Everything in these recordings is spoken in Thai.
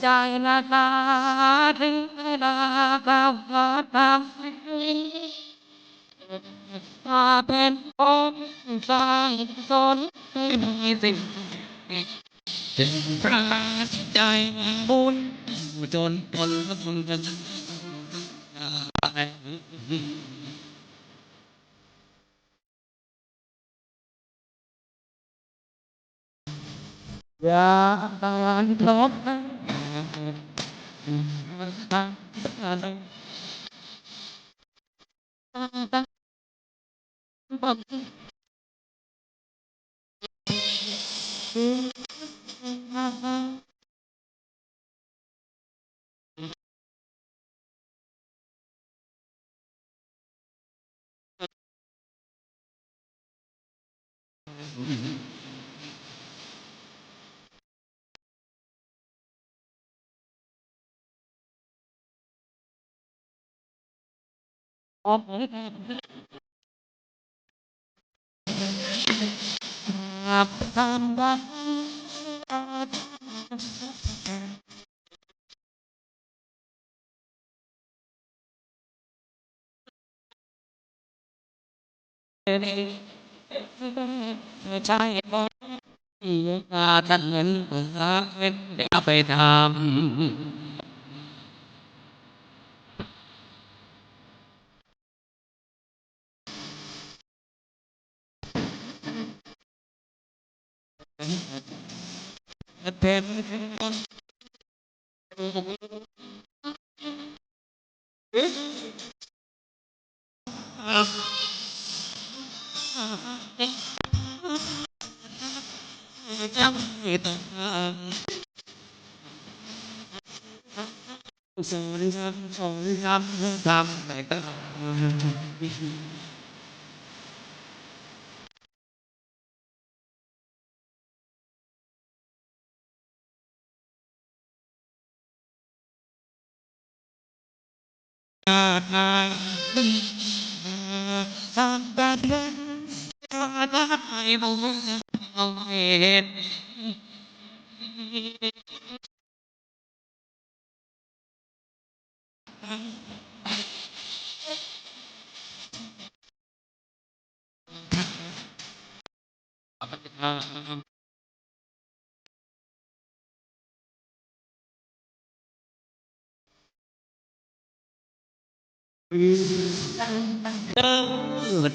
ใจละตาถึงลาตามตามมาเป็นองค์สร้างสนให้สิ่งถึงพระใจบุญจนทนกันไปอย่าการลบทำบ้านใช่บ่ท่านเงินเอาไปทำเป็นจังตาสุริยันสุริยันทำไปตลอดทำแบบนั้นให้ผมเห็น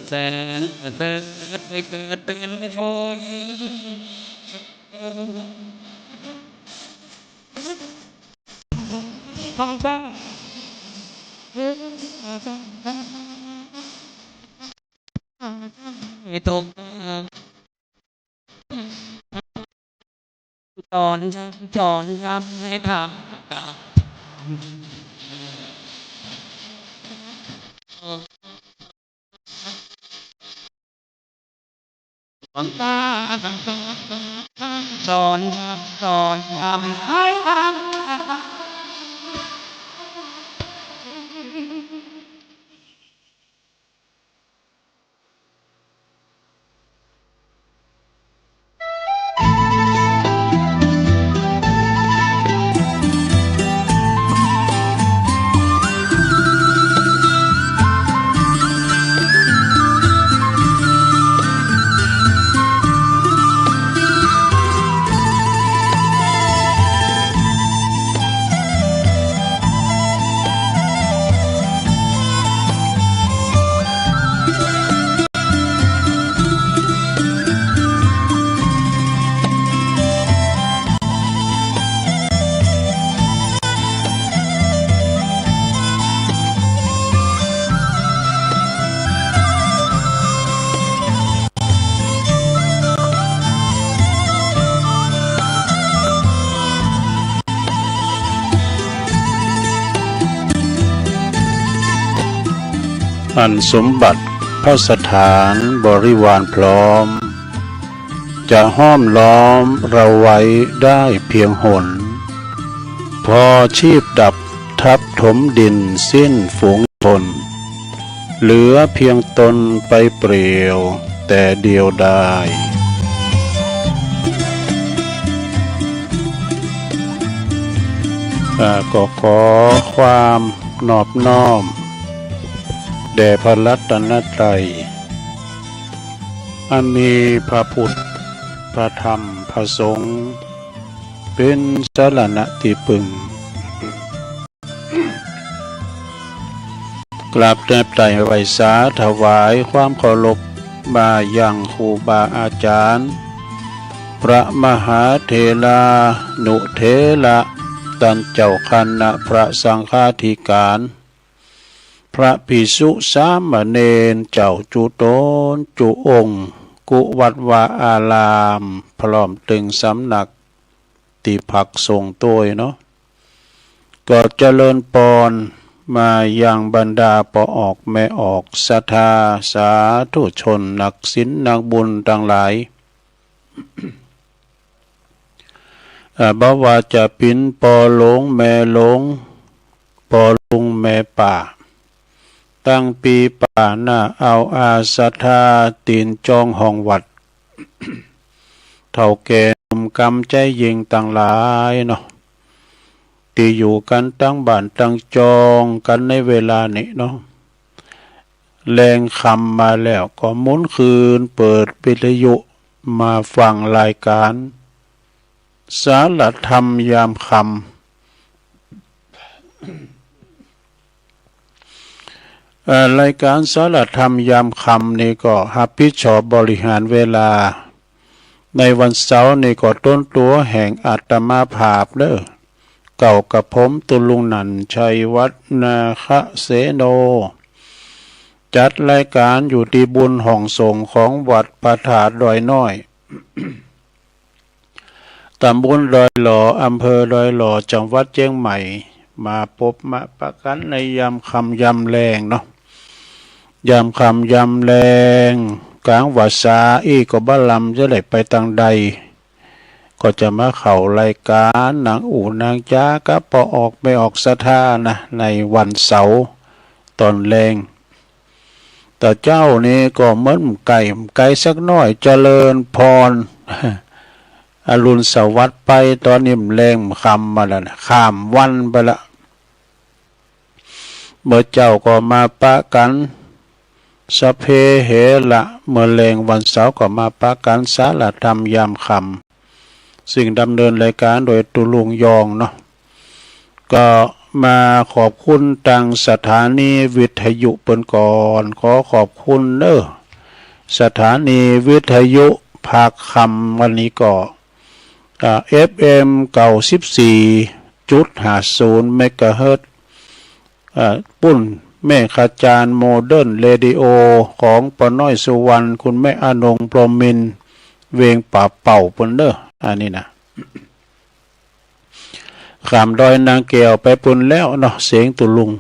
แต่ไม่เกิดเป็นคนท้องฟ้าตกตอนจอนทำให้ทำตาสอนทำให้ทอันสมบัติพระสถานบริวารพร้อมจะห้อมล้อมเราไว้ได้เพียงหนพอชีพดับทับถมดินสิ้นฝูงชนเหลือเพียงตนไปเปลี่ยวแต่เดียวดาย ก็ขอความนอบน้อมแด่พระรัตนตรัยอันมีพระพุทธพระธรรมพระสงฆ์เป็นสรณะที่พึ่งกราบแนบไตรไวสาถวายความเคารพมายังครูบาอาจารย์พระมหาเถรานุเถระตันเจ้าคณะพระสังฆาธิการพระภิกษุสามเณรเจ้าจุโตนจุองค์กุวัดวาอารามพร้อมตึงสำนักติภักทรงตัวเนาะก็เจริญปอนมายังบรรดาปออกแม่ออกศรัทธาสาธุชนนักศีลนักบุญทั้งหลายบ่ว่าจะเป็นปอหลงแม่หลงปอลุงแม่ป่าตั้งปีป่าหน้าเอาอาศรัทธาตีนจองห้องวัดเท่าแก่หนุ่มกำใจยิงต่างหลายเนาะที่อยู่กันตั้งบ้านตั้งจองกันในเวลานี้เนาะแรงคำมาแล้วก็หมุนคืนเปิดวิทยุมาฟังรายการสารธรรมยามคำรายการสารธรรมยามคำนี่ก็รับผิดชอบบริหารเวลาในวันเสาร์นี่ก็ต้นตัวแห่งอาตมาภาพเด้อเก่ากับผมตุลุงนันชัยวัฒนาคะเสโนจัดรายการอยู่ที่บุญห้องส่งของวัดพระธาตุดอยน้อยตำบลดอยหล่ออำเภอดอยหล่อจังหวัดเชียงใหม่มาพบมาประกันในยามคำยามแรงเนาะยามคำยามแรงกลางวาสาอีก็บ้าลำจะไหลไปทางใดก็จะมาเข้ารายการนางอู่นางจ้าก็พอออกไม่ออกศรัทธานะในวันเสาร์ตอนแรงแต่เจ้านี่ก็เหมือนไก่สักน้อยเจริญพรอรุณสวัสดิ์ไปตอนนี้แรงคำมาแล้วนะข้ามวันไปละเมื่อเจ้าก็มาปะกันสะเพเหละเมื่อแรงวันเสาร์ก็มาปะกันสารธรรมยามคำสิ่งดำเนินรายการโดยตุลุงยองเนาะก็มาขอบคุณทางสถานีวิทยุเปิ้นก่อนขอขอบคุณสถานีวิทยุภาคคำวันนี้ก็FM 94.50 เมกะเฮิรตซ์ปุ่นแม่ขจารโมเดิร์นเรดิโอของปน้อยสุวรรณคุณแม่อนงพรหมินทร์เวงป่าเป่าเปิ้นเด้ออันนี้นะขามดอยนางแก้วไปปุ่นแล้วเนาะเสียงตุลุง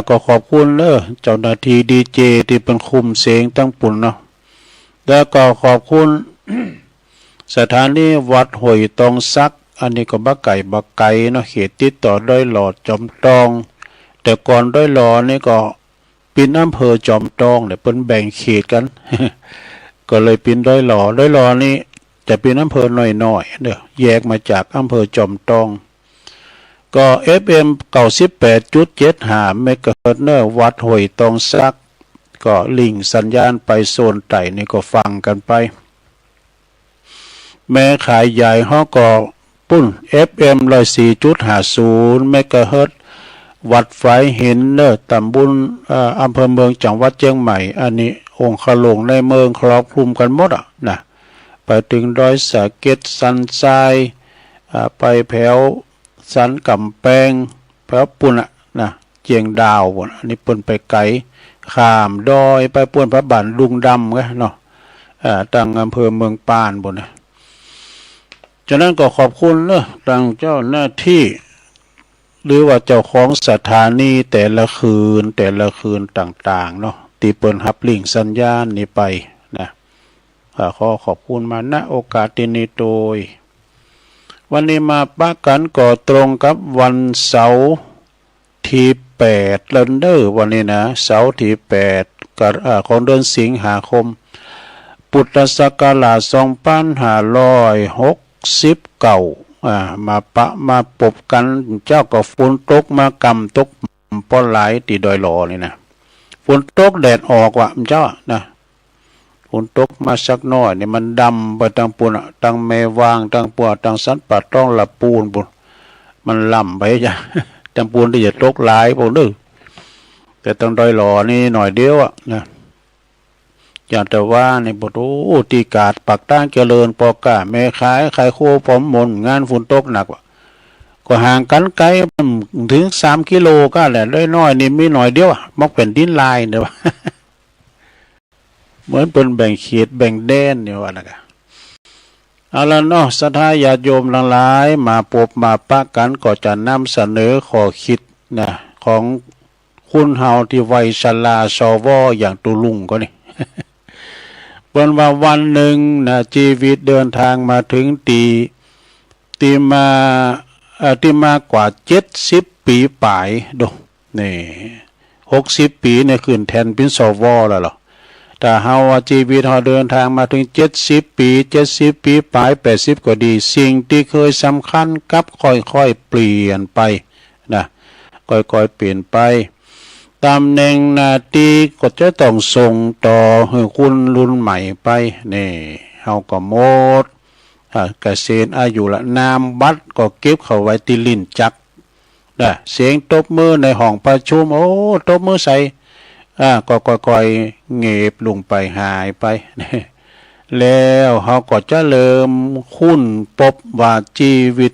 ก็ขอบคุณเจ้าหน้าที่ดีเจที่เป็นคุมเสียงตั้งปุ่นเนาะแล้วก็ขอบคุณ สถานีวัดห้วยตองซักอันนี้ก็บักไก่เนาะเขตติดต่อดอยหลอดจอมตองแต่ก่อนดอยหลอนี่ก็เป็นอำเภอจอมตองเนี่ยเป็นแบ่งเขตกัน ก็เลยเป็นดอยหลอนี่จะเป็นอำเภอน้อยๆเด้อแยกมาจากอำเภอจอมตองก็ FM 98.75 เมกะเฮิรตซ์วัดห้วยตองซักก็ลิงสัญญาณไปโซนไต่นี่ก็ฟังกันไปแม่ขายใหญ่ห้อก็ปุ้น FM 104.50 เมกะเฮิรตซ์วัดไฟหินตำบลอำเภอเมืองจังหวัดเชียงใหม่อันนี้องค์ขลงในเมืองครอบคลุมกันหมดนะไปถึงดอยสะเก็ดสันทรายไปแถวสันกำแพงแถวปุ่นนะเจียงดาวอันนี้ปุ่นไปไกลข้ามดอยไปปุ่นพระบาทลุงดำกันเนาะตั้งอำเภอเมืองปานบนนะฉะนั้นก็ขอบคุณทางเจ้าหน้าที่หรือว่าเจ้าของสถานีแต่ละคืนต่างๆเนาะตีเปิลฮับลิงสัญญาณนี้ไปนะขอขอบคุณมาณโอกาสนี้โดยวันนี้มาปะกันก็ตรงกับวันเสาร์ที่8เดือนวันนี้นะเสาร์ที่8ของเดือนสิงหาคมพุทธศักราช2569 มาปะมาปบกันเจ้าก็ฝนตกมากำตกป้อนหลายตีดอยหลอนี่นะฝนตกแดดออกว่ะมันเจ้านะฝนตกมาสักน้อยนี่มันดำไปทางปูนทางแม่วางทางปัวทางสันปัดต้องละปูนปุนมันล่ำไปจ้ะทางปูนที่จะตกหลายพวกนึกแต่ทางดอยหลอนี่หน่อยเดียวอ่ะนะอย่างแต่ว่าในบทโอ้ตีกาดปักตั้งเจริญปอกะแม่ขายโคพร้อมมนงานฝนตกหนักว่ะก็ห่างกันไกลถึง3 กิโลก็แหละน้อยๆนี่มีหน่อยเดียวอ่ะมักเป็นดินลายเดี๋ยวเหมือนเป็นแบ่งเขตแบ่งแดนเนี่ยว่านะเอาละเนาะศรัทธาญาติโยมหลายมาพบมาปะกันก็จะนำเสนอข้อคิดนะของคุณเฮาที่ไวชราสวอย่างตุลุงก็นี่ เป็นว่าวันหนึ่งนะชีวิตเดินทางมาถึงตีมากว่า70 ปีป่ายดูนี่60 ปีเนี่ยขึ้นแทนเป็นสวแล้วหรอแต่เฮาชีวิตเฮาเดินทางมาถึง70 ปีป่าย80ก็ดีสิ่งที่เคยสำคัญกับค่อยๆเปลี่ยนไปนะค่อยๆเปลี่ยนไปตำแหน่งหน้าที่ก็จะต้องส่งต่อให้คุณรุ่นใหม่ไปนี่เฮาก็หมดเกษียณอายุละนามบัตรก็เก็บเข้าไว้ที่ลิ้นจักนะเสียงตบมือในห้องประชุมโอ้ตบมือใส่ก็ค่อยๆเงียบลงไปหายไปแล้วเฮาก็จะเริ่มคุ้นพบว่าชีวิต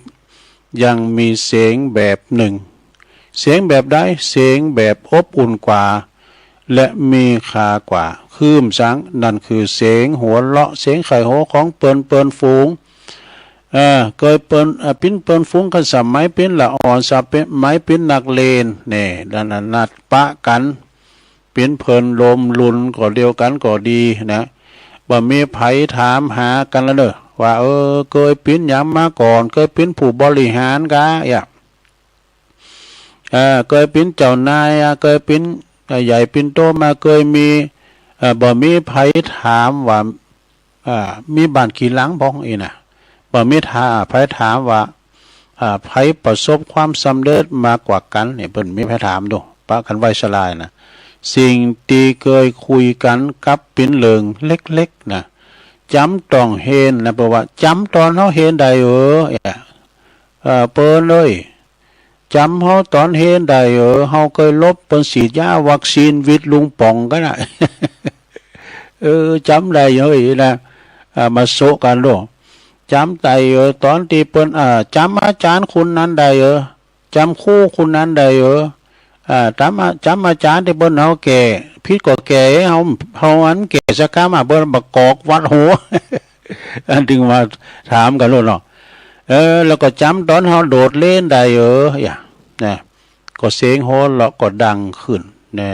ยังมีเสียงแบบหนึ่งเสียงแบบใดเสียงแบบอบอุ่นกว่าและมีค่ากว่าคืมสังนั่นคือเสียงหัวเราะเสียงไข่โหของเปิ้นฝูงเคยเปิ้นฟุ้งกันสมัยเป็นละอ่อนสับเป็นไม้เป็นนักเลนนี่ดันนัดปะกันเป็นเพิ่นลมลุนก็เดียวกันก็ดีนะบ่มีไผถามหากันแล้วเด้อว่าเคยเป็นหยังมาก่อนเคยเป็นผู้บริหารกะเคยเป็นเจ้านายเคยเป็นใหญ่เป็นโตมาเคยมีบ่มีไผถามว่ามีบ้านกี่หลังบ่อีน่ะบ่มีไผถามว่าไผประสบความสำเร็จมากกว่ากันเนี่ยเพิ่นมีไผถามดูปะกันไว้สลายนะสิ่งที่เคยคุยกันกับเป็นเรื่องเล็กๆนะจำต้องเห็นนะเพราะว่าจำตอนเฮาเห็นได้เปิ้นเลยจำเฮาตอนเห็นได้เฮาเคยลบเปิ้นฉีดยาวัคซีนวิดลุงป่องกันน่ะ จำได้เฮ้ยนะมาโซกันดูจำได้ตอนที่เปิ้นจำอาจารย์คนนั้นได้จำครูคนนั้นได้จำอาจารย์ที่เปิ้นเฮาแก่พิษก็แก่เฮาอันแก่สักคำเปิ้นบักกอกวัดหัว อันถึงมาถามกันโลดเนาะแล้วก็จำตอนเฮาโดดเล่นได้นะก็เสียงโหเราะก็ดังขึ้นแน่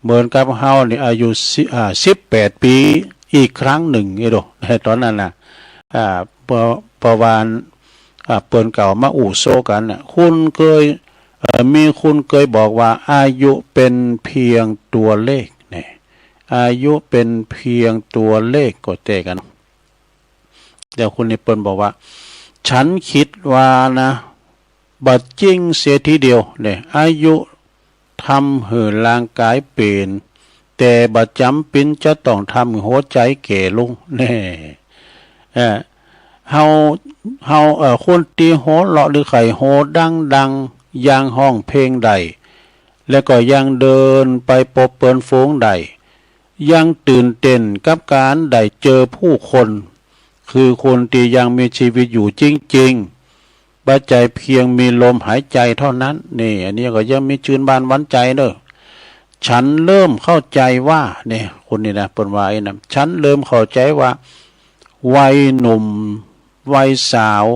เหมือนกับเฮานี่อายุ18 ปีอีกครั้งหนึ่งตอนนั้นน่ะประวานเปิ้นเก่ามาอู่โซกันน่ะคุณเคยบอกว่าอายุเป็นเพียงตัวเลขนี่อายุเป็นเพียงตัวเลขก็เตกันเดี๋ยวคุณนี่เปิ้นบอกว่าฉันคิดว่านะบัดจริงเสียทีเดียวเนี่ยอายุทำให้ร่างกายเปลี่ยนแต่บัดจำเป็นจะต้องทำให้หัวใจแก่ลงแน่เฮาคนตีโหเลาะหรือไข่โหดังอย่างห้องเพลงใดแล้วก็ยังเดินไปพบเปิ้นฝูงใดยังตื่นเต้นกับการได้เจอผู้คนคือคนที่ยังมีชีวิตอยู่จริงๆปัจจัยเพียงมีลมหายใจเท่านั้นนี่อันนี้ก็ยังมีชื่นบานหวานใจเด้อฉันเริ่มเข้าใจว่าเนี่ยคนนี้นะเปิ้นว่าไอ้นะฉันเริ่มเข้าใจว่าวัยหนุ่มวัยสาว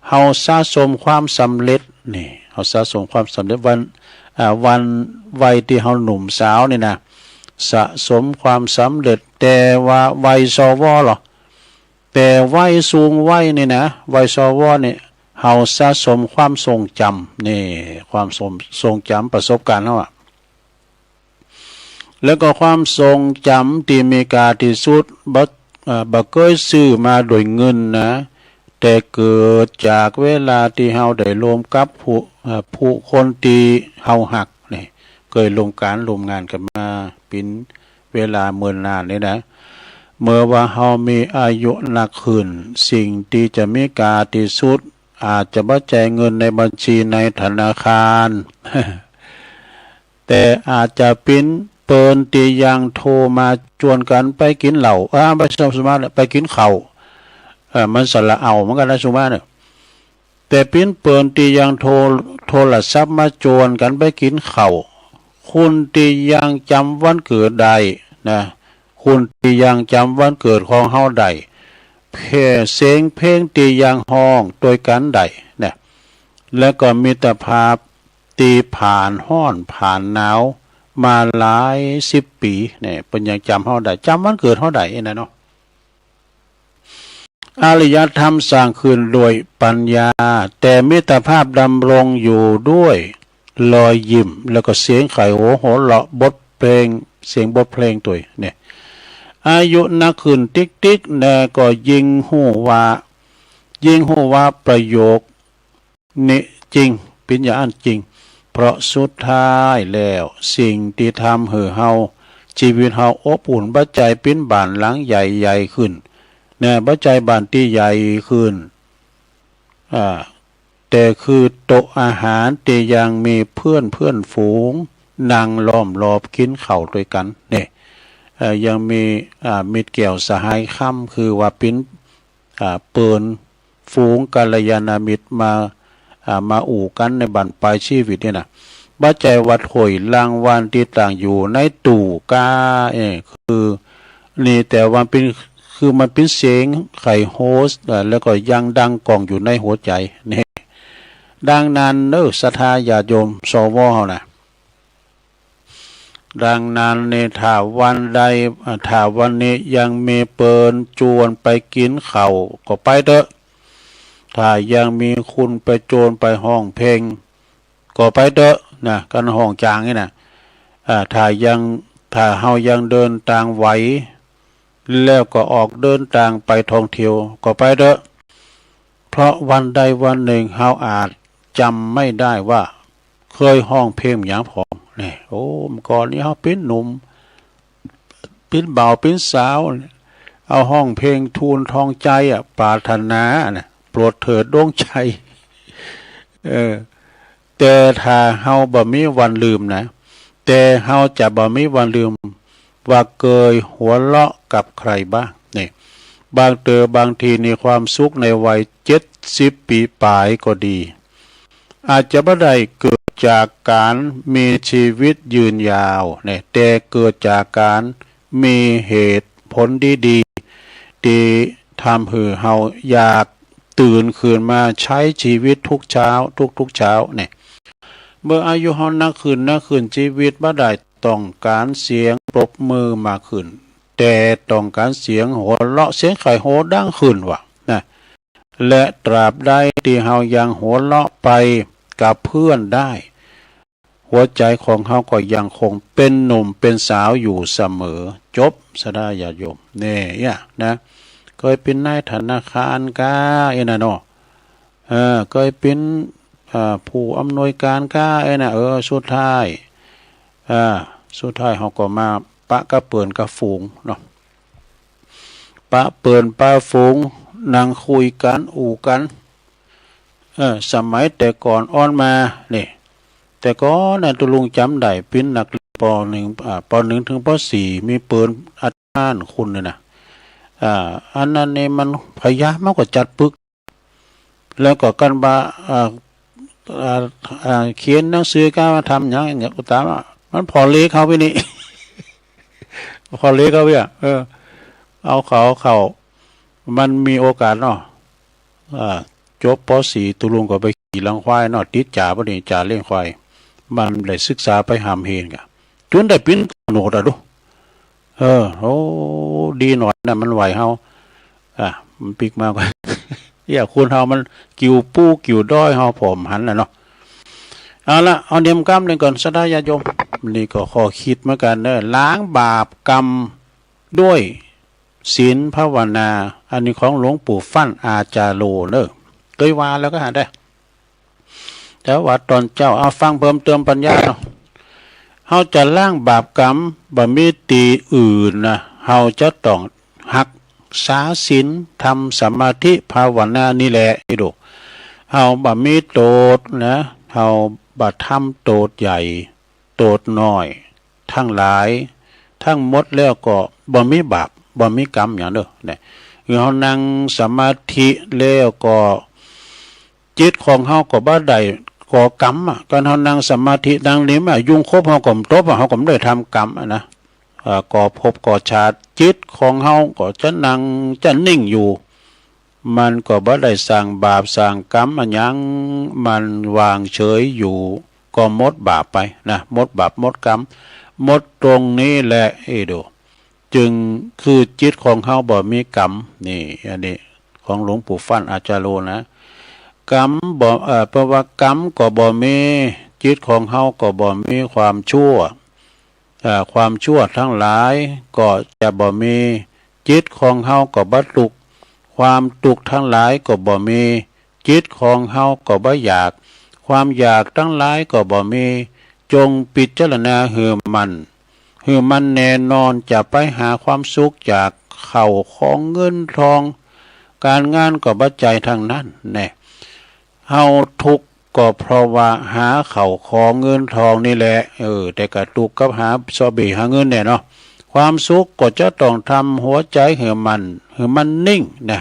เฮาสะสมความสำเร็จนี่เฮาสะสมความสำเร็จวันวัยที่เฮาหนุ่มสาวนี่นะสะสมความสำเร็จแต่ว่าวัยสวหรอแต่วัยสูงวัยนี่นะวัยสวนี่เฮาสะสมความทรงจำนี่ความทรงจำประสบการณ์เฮาแล้วก็ความทรงจำที่มีกาที่สุดบ่เคยซื้อมาโดยเงินนะ แต่เกิดจากเวลาที่เฮาได้รวมกับผู้คนที่เฮาหักนี่เคยลงการรวมงานกันมาเป็นเวลาเมื่อนานนี่นะเมื่อว่าเฮามีอายุหนักขึ้นสิ่งที่จะมีกาที่สุดอาจจะบ่จ่ายเงินในบัญชีในธนาคาร แต่อาจจะเป็นเปิ้นที่ยังโทรมาชวนกันไปกินเหล้าไปสมมุติไปกินข้าวมันสละเอาเหมือนกันนะสุมาเนี่ยแต่เป็นเปิ้นที่ยังโทรศัพท์มาชวนกันไปกินข้าวคุณที่ยังจำวันเกิดใดนะคุณที่ยังจำวันเกิดของเฮาใดเสียงเพลงที่ยังห้องโดยกันใดเนี่ยแล้วก็มิตรภาพตีผ่านห้อนผ่านหนาวมาหลาย10 ปีเนี่ยเป็นยังจำเฮาได้จำวันเกิดเฮาได้นะเนาะอารยธรรมสร้างขึ้นโดยปัญญาแต่มิตรภาพดำรงอยู่ด้วยรอยยิ้มแล้วก็เสียงไข่โหเราะบทเพลงเสียงบทเพลงตัวเนี่ยอายุนักขึ้นติ๊กๆแน่ก็ยิ่งหูว่าประโยคนี้จริงเป็นอย่างจริงเพราะสุดท้ายแล้วสิ่งที่ทำให้เฮาชีวิตเฮาอบอุ่นบัดใจเป็นบ้านหลังใหญ่ขึ้นเนี่ยบัดใจบ้านที่ใหญ่ขึ้นแต่คือโต๊ะอาหารที่ยังมีเพื่อนฝูงนั่งล้อมรอบกินข้าวด้วยกันเนี่ยยังมีมิตรเกี่ยวสหายค่ำคือว่าเป็นเปิ่นฝูงกัลยาณมิตรมาอู่กันในบั้นปลายชีวิตเนี่ยนะบัดใจวัดหอยรางวัลที่ต่างอยู่ในตู่กาคือนี่แต่ว่ามันเป็นเสียงไข่โฮสแล้วก็ยังดังกองอยู่ในหัวใจนี่ดังนั้นศรัทธาญาติโยมสวเฮานะดังนั้นในถ้าวันนี้ยังมีเปินจวนไปกินข้าวก็ไปเถอะถ้ายังมีคุณไปโจรไปห้องเพลงก็ไปเถอะนะกันห้องจางนี่นะถ้าเฮายังเดินทางไหวแล้วก็ออกเดินทางไปท่องเที่ยวก็ไปเถอะเพราะวันใดวันหนึ่งเฮาอาจจำไม่ได้ว่าเคยห้องเพลงอย่างพองนี่โอ้ก่อนนี้เฮาเป็นหนุ่มเป็นบ่าวเป็นสาวเอาห้องเพลงทูลทองใจปรารถนานะโปรดเถิดดวงใจแต่ถ้าเฮาบ่มีวันลืมนะแต่เฮาจะบ่มีวันลืมว่าเคยหัวเราะกับใครบ้างนี่บางทีในความสุขในวัย70 ปีปลายก็ดีอาจจะไม่ได้เกิดจากการมีชีวิตยืนยาวเนี่ยแต่เกิดจากการมีเหตุผลดีที่ทำให้เฮาอยากตื่นขึ้นมาใช้ชีวิตทุกเช้าทุกเช้าเนี่ยเมื่ออายุเฮานักขึ้นชีวิตบ่ได้ต้องการเสียงปรบมือมากขึ้นแต่ต้องการเสียงหัวเราะเสียงไข่โหดังขึ้นว่ะนะและตราบใดที่เฮายังหัวเราะไปกับเพื่อนได้หัวใจของเฮาก็ยังคงเป็นหนุ่มเป็นสาวอยู่เสมอจบสดาญาติโยมเนี่ยนะเคยเป็นนายธนาคารนะเนาะเคยเป็นผู้อำนวยการนะสุดท้ายเฮาก็มาปะกะเปิ่นกะฝูงเนาะปะเปิ่นปะฝูงนั่งคุยกันอู่กันสมัยแต่ก่อนอ้อนมาเนี่ยแต่ก่อนนะตุลุงจำได้เป็นนักป.1 ถึงป.4มีเปิ่นอาจารย์คุณเลยนะอันนั้นเนี่ยมันพยายามมากกว่าจัดปึกแล้วก็กันบาเขียนหนังสือการมาทำอย่างเงี้ยอุตามมันพอเล็กเขาไปนี่ พอเล็กเขาไปเอาเขามันมีโอกาสเนาะจบป.4ตุลุงก็ไปขี่ลังควายเนาะติดจ่าบ่นี่จ่าเลี้ยงควายมันได้ศึกษาไปหามเฮนกะจนได้เป็นโหนดดูโอ้ดีหน่อยนะมันไหวเฮามันปิกมากกว่าคุณเฮามันกิ่วปู้กิ่วด้อยเฮาผมหันน่ะเนาะเอาละเอาเนียมกรรมหนึ่งก่อนสดาญาติโยมนี่ก็ขอคิดเหมือนกันล้างบาปกรรมด้วย ศีลภาวนาอันนี้ของหลวงปู่ฟั่นอาจารโลเนอะเคยว่าแล้วก็หาได้แต่ว่าตอนเจ้าเอาฟังเพิ่มเติมปัญญาเนาะเฮาจะล้างบาปกรรมบ่มีตีอื่นนะเฮาจะต้องหักษาศีลทำสมาธิภาวนานี่แหละอีดูเฮาบ่มีโตดนะเฮาบ่ทำโตดใหญ่โตดน้อยทั้งหลายทั้งหมดแล้วก็บ่มีบาปบ่มีกรรมอย่างเด้อเนี่ยเฮานั่งสมาธิแล้วก็จิตของเฮาก็บ่ได้ก่อกรรมการเฮานั่งสมาธิดังนี้ยุ่งครบเฮาก็ตบเฮาก็ไม่ได้ทำกรรมนะก่อภพก่อชาติจิตของเฮาก็จะนั่งจะนิ่งอยู่มันก็บ่ได้สร้างบาปสร้างกรรมอันหยังมันวางเฉยอยู่ก็หมดบาปไปนะหมดบาปหมดกรรมหมดตรงนี้แหละดูจึงคือจิตของเฮาบ่มีกรรมนี่อันนี้ของหลวงปู่ฟั่นอาจารโลนะกรรมบ่เพราะว่ากรรมก็บ่มีจิตของเฮาก็บ่มีความชั่วความชั่วทั้งหลายก็จะบ่มีจิตของเฮาก็บ่ทุกข์ความทุกข์ทั้งหลายก็บ่มีจิตของเฮาก็บ่อยากความอยากทั้งหลายก็บ่มีจงพิจารณาหือมันแน่นอนจะไปหาความสุขจากเข้าของเงินทองการงานก็บ่ใจทางนั้นแน่เฮาทุกข์ก็เพราะว่าหาเข้าของเงินทองนี่แหละแต่ก็ทุกข์กับหาซอบีหาเงินเนี่ยเนาะความสุขก็จะต้องทำหัวใจให้มันนิ่งนะ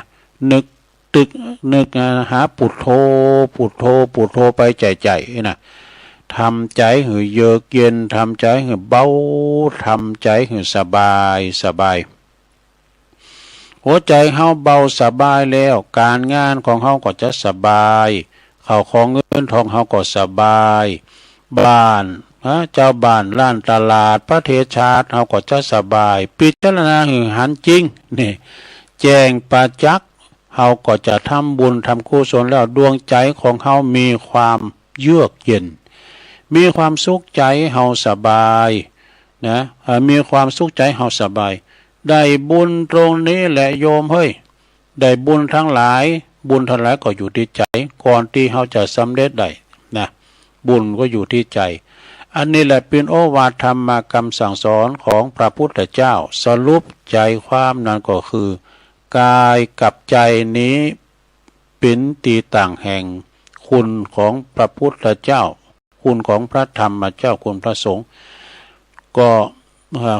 นึกหาพุทโธไปใจนะทำใจให้เยือกเย็นทำใจให้เบาทำใจให้สบายหัวใจเฮาเบาสบายแล้วการงานของเฮาก็จะสบายเข้าของเงินทองเฮาก็สบายบ้านเจ้าบ้านร้านตลาดประเทศชาติเฮาก็จะสบายพิจารณาหือหันจริงนี่แจ้งประจักษ์เฮาก็จะทำบุญทำกุศลแล้วดวงใจของเฮามีความเยือกเย็นมีความสุขใจเฮาสบายนะมีความสุขใจเฮาสบายได้บุญตรงนี้แหละโยมเฮ้ยได้บุญทั้งหลายก็อยู่ที่ใจก่อนที่เฮาจะสำเร็จได้นะบุญก็อยู่ที่ใจอันนี้แหละเป็นโอวาทธรรมคำสั่งสอนของพระพุทธเจ้าสรุปใจความนั้นก็คือกายกับใจนี้เป็นตีต่างแห่งคุณของพระพุทธเจ้าคุณของพระธรรมเจ้าคุณพระสงฆ์ก็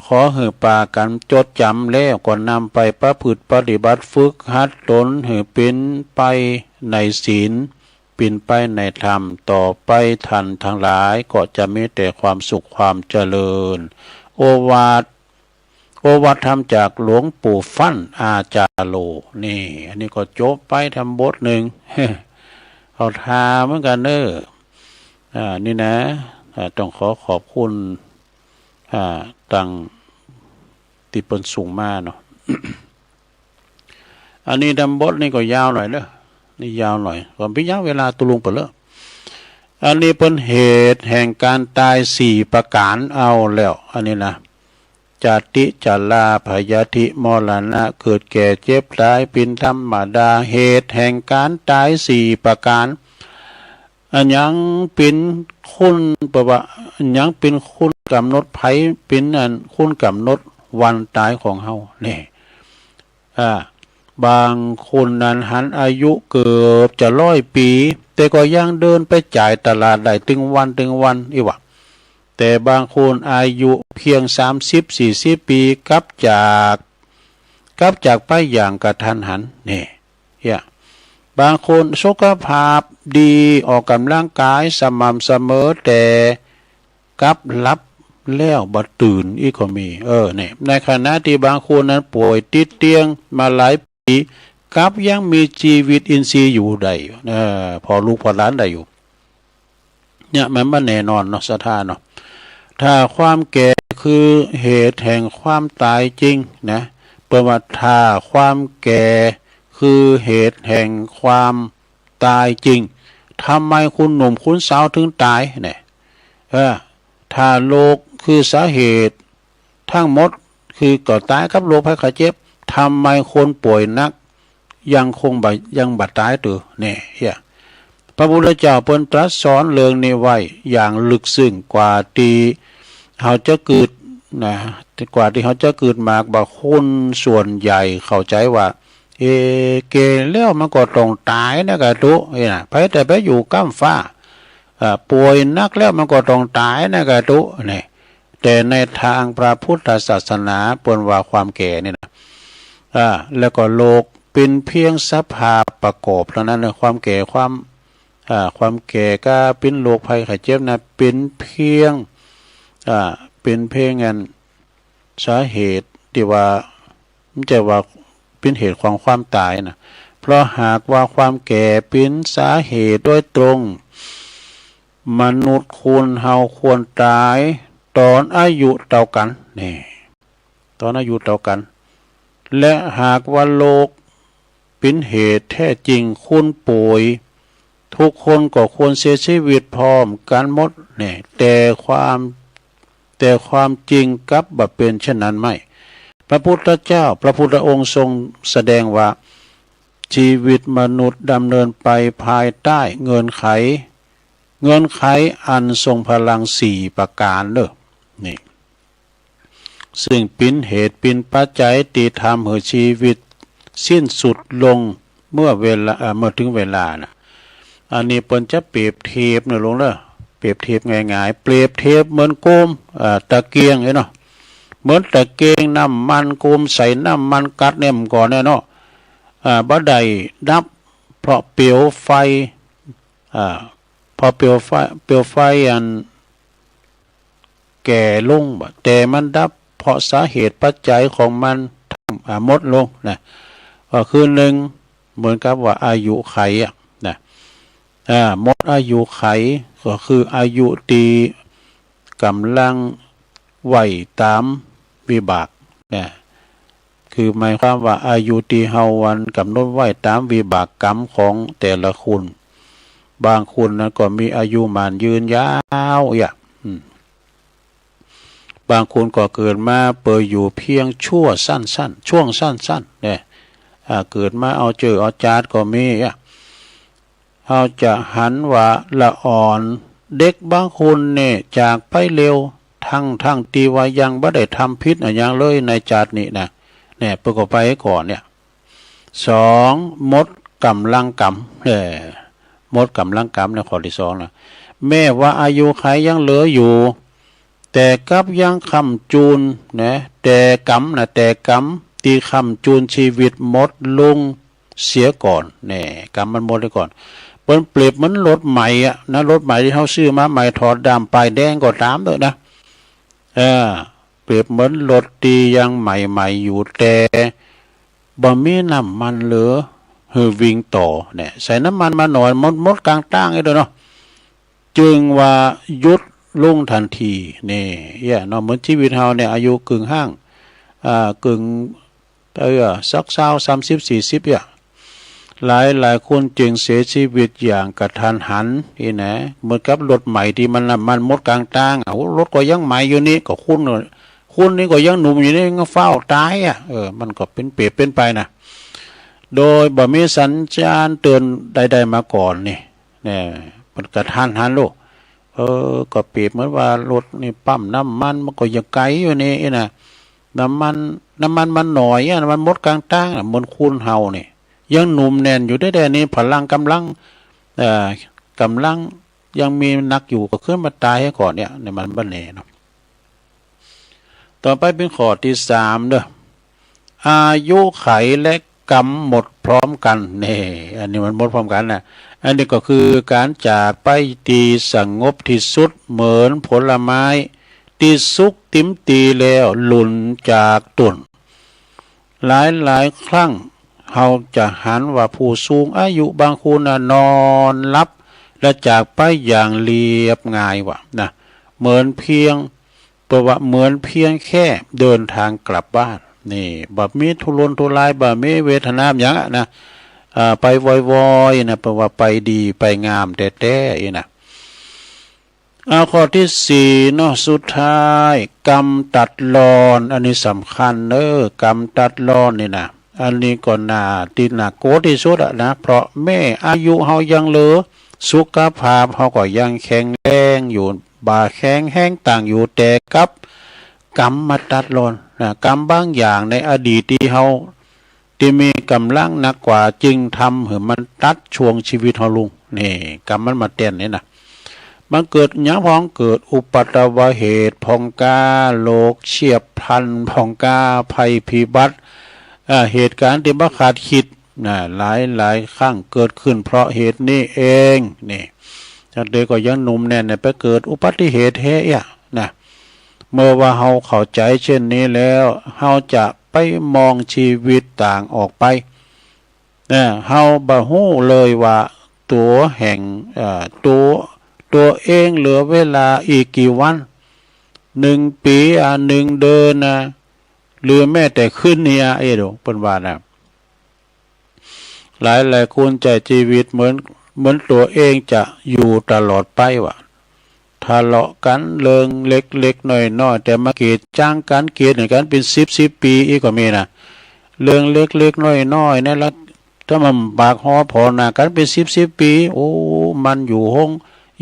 ขอให้ปากันจดจำแล้วก็นำไปประพฤติปฏิบัติฝึกหัดตนให้เป็นไปในศีลเป็นไปในธรรมต่อไปทันทั้งหลายก็จะมีแต่ความสุขความเจริญโอวาทธรรมจากหลวงปู่ฟั่นอาจารโลนี่อันนี้ก็จบไปทำบทหนึ่ง เอาทาเหมือนกันเนอะนี่นะต้องขอบคุณตังติปนสูงมากเนาะ อันนี้ดำบทนี่ก็ยาวหน่อยเด้อนี่ยาวหน่อยก่อนพิจารณาเวลาตุลุงไปเลยอันนี้เป็นเหตุแห่งการตาย4ประการเอาแล้วอันนี้นะจติจลาพยาธิมรณะเกิดแก่เจ็บตายเป็นธรรมดาเหตุแห่งการตาย4ประการอันยังเป็นคุณประว่าอันยังเป็นคุณกำหนดไผเป็นอันคุณกำหนดวันตายของเฮานี่บางคนนั้นหันอายุเกือบจะ100 ปีแต่ก็ยังเดินไปจ่ายตลาดได้ถึงวันอีวะแต่บางคนอายุเพียง30-40 ปีกลับจากไปอย่างกระทันหันนี่บางคนสุขภาพดีออกกำลังกายสม่ำเสมอแต่กลับลับแล้วบ่ตื่นอีกก็มีเนี่ยในขณะที่บางคนนั้นป่วยติดเตียงมาหลายปีกลับยังมีชีวิตอินทรีย์อยู่ได้พอลูกพอหลานได้อยู่เนี่ยมันไม่แน่นอนเนาะสถานเนาะถ้าความแก่คือเหตุแห่งความตายจริงนะประวัติถ้าความแก่คือเหตุแห่งความตายจริงทำไมคุณหนุ่มคุณสาวถึงตายเนี่ยถ้าโรคคือสาเหตุทั้งหมดคือก่อตายกับโรคภัยไข้เจ็บ ทำไมคนป่วยนักยังคงยังบัดตายตัวเนี่ยเฮียพระพุทธเจ้าเพิ่นตรัสสอนเรื่องนี้ไว้อย่างลึกซึ้งกว่าที่เขาจะเกิดนะกว่าที่เขาจะเกิดมากบางคนส่วนใหญ่เข้าใจว่าเกแล้วมันก็ต้องตายนะกะตุนะไปแต่ไปอยู่ก้ามฟ้าป่วยนักแล้วมันก็ต้องตายนะกะตุนี่แต่ในทางพระพุทธศาสนาเปิ้นว่าความแก่นี่นะแล้วก็โลกเป็นเพียงสภาพประกอบเท่านั้นนะความแก่ความแก่ก็เป็นโรคภัยไข้เจ็บนะเป็นเพียงอันสาเหตุที่ว่ามันจะว่าเป็นเหตุของความตายนะเพราะหากว่าความแก่เป็นสาเหตุโดยตรงมนุษย์คนเฮาควรตายตอนอายุเท่ากันนี่ตอนอายุเท่ากันและหากว่าโลกเป็นเหตุแท้จริงคุณป่วยทุกคนก็ควรเสียชีวิตพร้อมกันหมดเนี่ยแต่ความจริงกับบ่เป็นเช่นนั้นไม่พระพุทธเจ้าพระพุทธองค์ทรงแสดงว่าชีวิตมนุษย์ดำเนินไปภายใต้เงื่อนไขอันทรงพลัง4ประการเด้อนี่ซึ่งเป็นเหตุเป็นปัจจัยที่ทำให้ชีวิตสิ้นสุดลงเมื่อถึงเวลานะอันนี้เปิ้นจะเปรียบเทียบเนี่ยลงเด้อเปรียบเทียบง่ายๆเปรียบเทียบเหมือนโกมตะเกียงเนาะเหมือนตะเกียงน้ำมันโกมใส่น้ำมันกัดเนี่ยมันก่อนเนาะบ่ได้ดับเพราะเปลวไฟพอเปลวไฟอันแก่ลงแต่มันดับเพราะสาเหตุปัจจัยของมันหมดลงนะก็คือหนึ่งเหมือนกับว่าอายุไขนะหมดอายุไขก็คืออายุตีกำลังไหวตามวิบากนะคือหมายความว่าอายุตีเฮาวันกำหนดไว้ตามวิบากกรรมของแต่ละคนบางคนนั้นก็มีอายุมานยืนยาวบางคนก็เกิดมาเปิดอยู่เพียงช่วงสั้นเนี่ยเกิดมาเอาจาดก็มีเอาจะหันว่าละอ่อนเด็กบางคนเนี่ยจากไปเร็วทั้งตีว่ายังบ่ได้ทำพิษอย่างเลยในจาดนี้นะเนี่ยเปิดก็ไปก่อนเนี่ย2มดกำลังกรรมมดกำลังกรรมในข้อที่2นะแม้ว่าอายุไขยังเหลืออยู่แต่กับยังคำจูนนะแต่กรรมตีคำจูนชีวิตหมดลงเสียก่อนเนี่ยกรรมมันหมดไปก่อนเปิ้นเปรียบเหมือนรถใหม่นะรถใหม่ที่เขาซื้อมาใหม่ถอดดำป้ายแดงก็ตามเด้อนะเปรียบเหมือนรถตียังใหม่อยู่แต่บ่มีน้ำมันเหลือวิ่งต่อเนี่ยใส่น้ำมันมาหน่อยมดกลางตั้งไอ้เด้อเนาะจึงว่ายุดลงทันทีนี่เนาะเหมือนชีวิตเฮาเนี่ยอายุกึ่งห้างกึ่งสัก30 40หลายคนจึงเสียชีวิตอย่างกระทันหันนี่นะเหมือนกับรถใหม่ที่มันหมดกลางทางรถก็ยังใหม่อยู่นี่ก็คุณนี่ก็ยังหนุ่มอยู่นี่ก็เฝ้าตายมันก็เป็นเปรียบเป็นไปนะโดยบ่มีสัญญาณเตือนใดๆมาก่อนนี่มันกระทันหันลูกก็เปรียบเหมือนว่ารถนี่ปั๊มน้ำมันมันก็ยังไกลอยู่นี่นะน้ำมันมันหน่อยมันหมดกลางทางเหมือนคุณเฮานี่ยังหนุ่มแน่นอยู่ได้นี่พลังกำลังยังมีนักอยู่ก็ขึ้นมาตายให้ก่อนเนี่ยในมันบันเนเนาะต่อไปเป็นข้อที่3เด้ออายุไขและกรรมหมดพร้อมกันนี่อันนี้มันหมดพร้อมกันนะอันนี้ก็คือการจากไปที่สงบที่สุดเหมือนผลไม้ที่สุกติ๋มตีแล้วหล่นจากต้นหลายครั้งเราจะหันว่าผู้สูงอายุบางคนนอนหลับและจากไปอย่างเรียบง่ายนะเหมือนเพียงแค่เดินทางกลับบ้านนี่แบบมีทุรนทุรายแบบมีเวทนาอย่างนะไปวอยๆนะแปลว่าไปดีไปงามแต่ๆนะ ข้อที่สี่เนาะสุดท้ายกรรมตัดรอนอันนี้สำคัญกรรมตัดรอนนี่นะอันนี้ก็น่าที่น่าโกรธที่สุดนะเพราะแม่อายุเฮายังเหลือสุขภาพเฮาก็ยังแข็งแรงอยู่บาแข็งแห้งต่างอยู่แต่กับกรรมมาตัดรอนนะกรรมบางอย่างในอดีตที่เฮาที่มีกำลังหนักกว่าจึงทำให้มันตัดช่วงชีวิตเฮาลุงนี่กรรมมันมาเต้นนี่นะมันเกิดหยังพ้องเกิดอุปัตวเหตุพองกาโลกเฉียบพลันพองกาภัยพิบัติเหตุการณ์ที่บ่คาดคิดหลายครั้งเกิดขึ้นเพราะเหตุนี้เองนี่จากเด็กก็ยังหนุ่มแน่นไปเกิดอุบัติเหตุนะเมื่อว่าเฮาเข้าใจเช่นนี้แล้วเฮาจะไปมองชีวิตต่างออกไปเฮาบ่ฮู้เลยว่าตัวแห่งตัวเองเหลือเวลาอีกกี่วัน1 ปี1 เดือนนะหรือแม้แต่ขึ้นเนี่ยดูเป็นว่านะหลายคนใจชีวิตเหมือนตัวเองจะอยู่ตลอดไปว่ะทะเลาะกันเรื่องเล็กๆน้อยๆแต่มาเกลียดจ้างกันเกลียดกันเป็น10 ปีอีกก็มีนะเรื่องเล็กๆน้อยๆนั่นละถ้ามันบากหอพอหน้ากันเป็น10 ปีโอ้มันอยู่ห้อง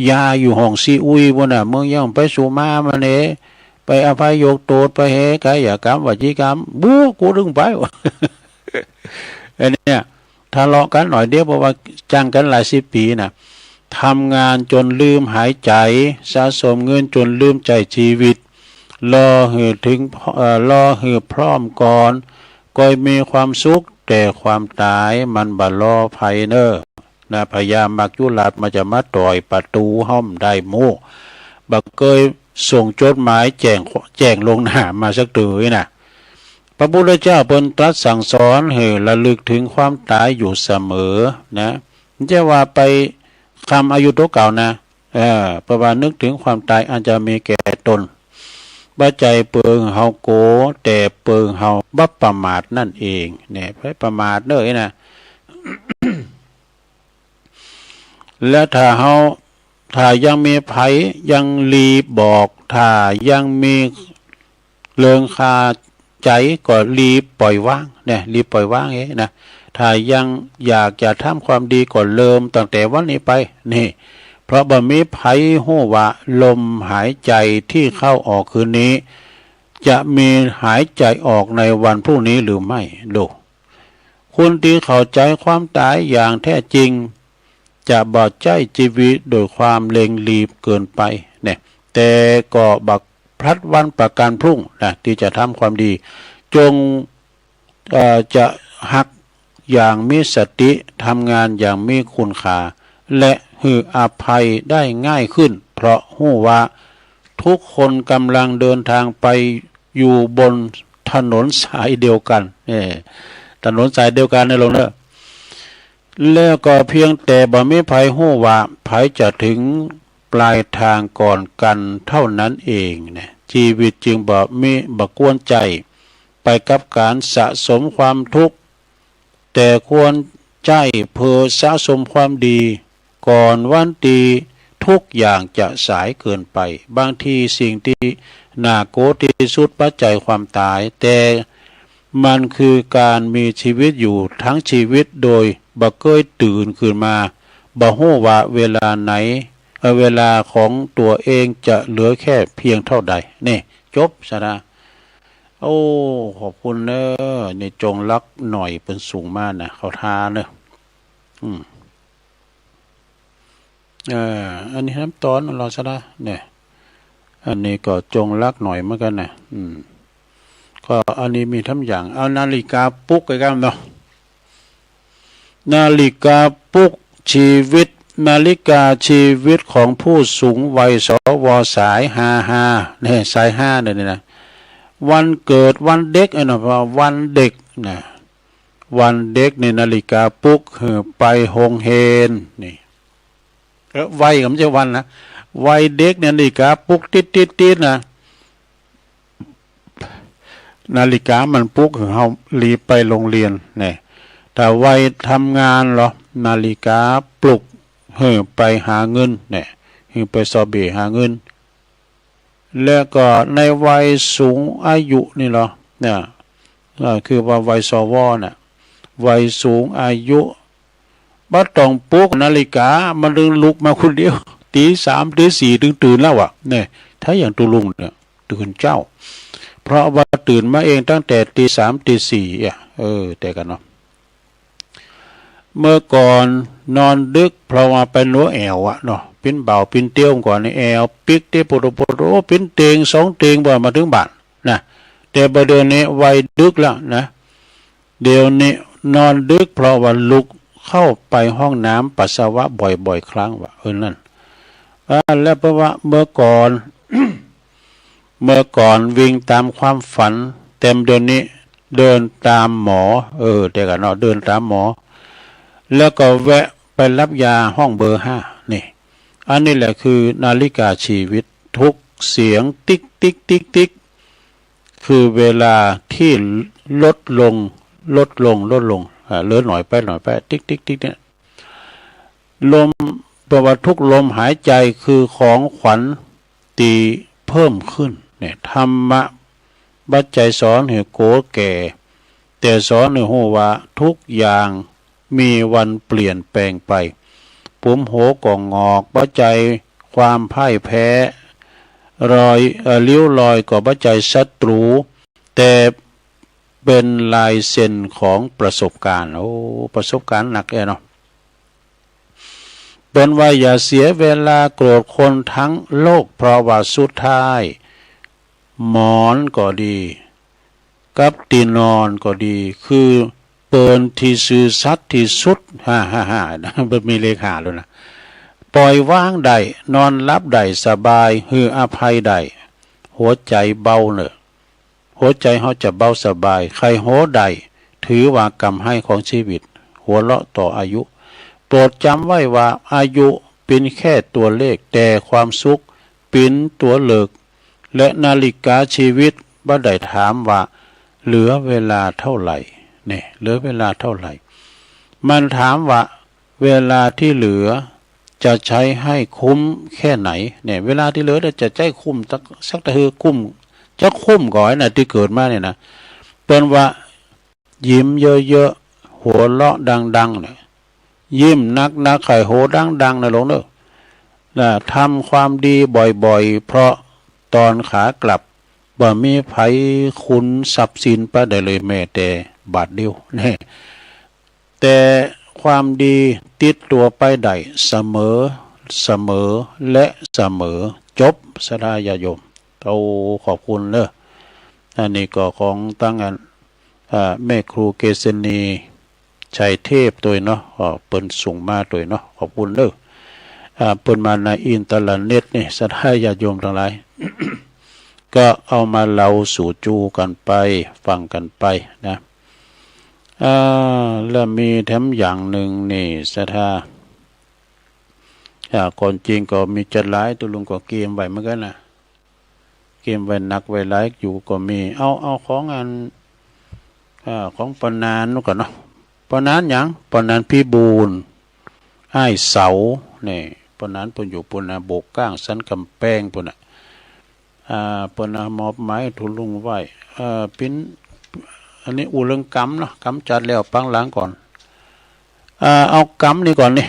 ยาอยู่ห้องซีอุยบ่น่ะเมืองยังไปสู่มามันเอไปอภัยโยกโตดไปเฮกายกรรมวจีกรรมบู๊กูดึงไปวะ อันเนี้ยทะเลาะกันหน่อยเดียวเพราะว่าจ้างกันหลาย10 ปีนะทำงานจนลืมหายใจสะสมเงินจนลืมใจชีวิตรอหือพร้อมก่อนก็มีความสุขแต่ความตายมันบ่รอภัยนะพยายามมักยุลัดมาจะมาต่อยประตูห้อมได้โม่บักเคยส่งจดหมายแจ้งลงหน้ามาสักตือนะพระพุทธเจ้าเพิ่นตรัสสั่งสอนให้ระลึกถึงความตายอยู่เสมอนะไม่ใช่ว่าไปคำอายุตัวเก่านะเพราะว่านึกถึงความตายอาจจะมีแก่ตนบ่ใจเปิงเฮาโกแต่เปิงเฮาบ่ประมาทนั่นเองเนี่ยไปประมาทนะ และถ้ายังมีภัยยังรีบบอกถ้ายังมีเรื่องคาใจก็รีบปล่อยวางเนี่ยรีบปล่อยวางนะถ้ายังอยากจะทำความดีก็เริ่มตั้งแต่วันนี้ไปนี่เพราะบ่มีภัยฮู้ว่าลมหายใจที่เข้าออกคืนนี้จะมีหายใจออกในวันพรุ่งนี้หรือไม่ดูคนที่เข้าใจความตายอย่างแท้จริงจะบ่ใจชีวิตโดยความเร่งรีบเกินไปเนี่ยแต่ก็บักพลัดวันประกันพรุ่งนะที่จะทำความดีจงจะหักอย่างมีสติทำงานอย่างมีคุณค่าและหืออภัยได้ง่ายขึ้นเพราะหู้ว่าทุกคนกำลังเดินทางไปอยู่บนถนนสายเดียวกันถนนสายเดียวกันในโลกนี้แล้วก็เพียงแต่บ่มีภัยฮู้ว่าภัยจะถึงปลายทางก่อนกันเท่านั้นเองนะชีวิตจึงบ่กวนใจไปกับการสะสมความทุกข์แต่ควรใจเพื่อสะสมความดีก่อนวันดีทุกอย่างจะสายเกินไปบางทีสิ่งที่น่าโกรธที่สุดปัจจัยความตายแต่มันคือการมีชีวิตอยู่ทั้งชีวิตโดยบ่เคยตื่นขึ้นมาบ่ฮู้ว่าเวลาไหนเวลาของตัวเองจะเหลือแค่เพียงเท่าใดนี่จบซะนะโอ้ขอบคุณนี่จงรักหน่อยเป็นสูงมากนะเขาทาอันนี้น้ำตอนเราซะนะเนี่ยอันนี้ก็จงรักหน่อยเหมือนกันนะก็อันนี้มีทั้งอย่างเอานาฬิกาปลุกกันเนาะนาฬิกาปลุกชีวิตนาฬิกาชีวิตของผู้สูงวัยสวสาย55เนี่ยสาย5เนี่ยนะวันเกิดวันเด็กนะวันเด็กนะวันเด็กในนาฬิกาปลุกไปโรงเรียนนี่วัยก็ไม่ใช่วันนะวัยเด็กเนี่ยนาฬิกาปลุกติดนะนาฬิกามันปลุกเขารีบไปโรงเรียนเนี่ยแต่วัยทำงานเหรอนาฬิกาปลุกไปหาเงินเนี่ย ไปสอบเบหาเงินแล้วก็ในวัยสูงอายุนี่เหรอเนี่ยคือว่าวัยสวน่ะวัยสูงอายุบ่ต้องปลุกนาฬิกามันดึงลุกมาคนเดียวตีสามตีสี่ถึงตื่นแล้วอ่ะเนี่ยถ้าอย่างตุลุงเนี่ยตื่นเจ้าเพราะว่าตื่นมาเองตั้งแต่ตีสามตีสี่แต่กันเนาะเมื่อก่อนนอนดึกเพราะว่าเป็นหัวแอวอะเนาะปิ้นเบาปิ้นเตี้ยวก่อนในแอวปิกเตปโปโรปิ้นเตียงสองเตียงบ่มาถึงบ้านนะแต่ประเดี๋ยวนี้วัยดึกแล้วนะเดี๋ยวนี้นอนดึกเพราะว่าลุกเข้าไปห้องน้ำปัสสาวะบ่อยๆครั้งว่านั่นแล้วเพราะว่าเมื่อก่อน เมื่อก่อนวิ่งตามความฝันเต็มเดี๋ยวนี้เดินตามหมอแต่กันเนาะเดินตามหมอแล้วก็แวะไปรับยาห้องเบอร์ห้านี่อันนี้แหละคือนาฬิกาชีวิตทุกเสียงติ๊กติ๊กติ๊กติ๊กคือเวลาที่ลดลงเหลือหน่อยไปติ๊กติ๊กติ๊กเนี่ยลมประวัติทุกลมหายใจคือของขวัญตีเพิ่มขึ้นเนี่ยธรรมะบัจจัยสอนให้โกแก่แต่สอนให้รู้ว่าทุกอย่างมีวันเปลี่ยนแปลงไปปุ่มโหก่องงอกบัจจัยความพ่ายแพ้รอยลิ้วรอยก่อบัจจัยศัตรูแต่เป็นลายเซ็นของประสบการณ์ประสบการณ์หนักเนาะเป็นว่าอย่าเสียเวลาโกรธคนทั้งโลกเพราะว่าสุดท้ายหมอนก็ดีกับตีนอนก็ดีคือเปินที่ซื่อสัตย์ที่สุดมันมีเลขาเลยนะปล่อยว่างได้นอนรับได้สบายฮืออภัยได้หัวใจเบาเนอะหัวใจเขาจะเบาสบายใครโหได้ถือว่ากรรมให้ของชีวิตหัวเราะต่ออายุโปรดจำไว้ว่าอายุเป็นแค่ตัวเลขแต่ความสุขเป็นตัวเลิกและนาฬิกาชีวิตบ่ได้ถามว่าเหลือเวลาเท่าไหร่เนี่ยเหลือเวลาเท่าไหร่มันถามว่าเวลาที่เหลือจะใช้ให้คุ้มแค่ไหนเนี่ยเวลาที่เหลือจะใช้คุ้มสักตะคือคุ้มจะคุ้มก่อนนะที่เกิดมาเนี่ยนะเป็นว่ายิ้มเยอะๆหัวเราะดังๆเนี่ยยิ้มนักไข่โหดังๆนะหลงเด้อทำความดีบ่อยๆเพราะตอนขากลับบ่มีไผคุณทรัพย์สินไปได้เลยแม้แต่บาทเดียวนี่แต่ความดีติดตัวไปได้เสมอและเสมอจบสดายาโยมขอบคุณเนอะอันนี้ก็ของตั้งอันแม่ครูเกษณีชัยเทพตัวเนาะเปิ้นส่งมาตัวเนาะขอบคุณเนอะเปิ้นมาในอินเทอร์เน็ตนี่สดายาโยมทั้งหลาย ก็เอามาเล่าสู่จูกันไปฟังกันไปนะแล้วมีแถมอย่างหนึ่งนี่สถาก่อนจริงก็มีจัดหลายตัวลุงก็เกมไว้เหมือนกันนะเกมไว้นักไว้หลายอยู่ก็มีเอาของอันของปนานนู่นก่อนเนาะปนานอย่างปนานพี่บูนไอ้เสาเนี่ยปนานปุ่นอยู่ปุ่นโบกก้างสันกำแพงปุ่นปนมอบไม้ทุลุงไว้ปิ้นอันนี้อูเรื่องกำเนาะกำจัดแล้วปังหลังก่อนเอากำนี่ก่อนนี่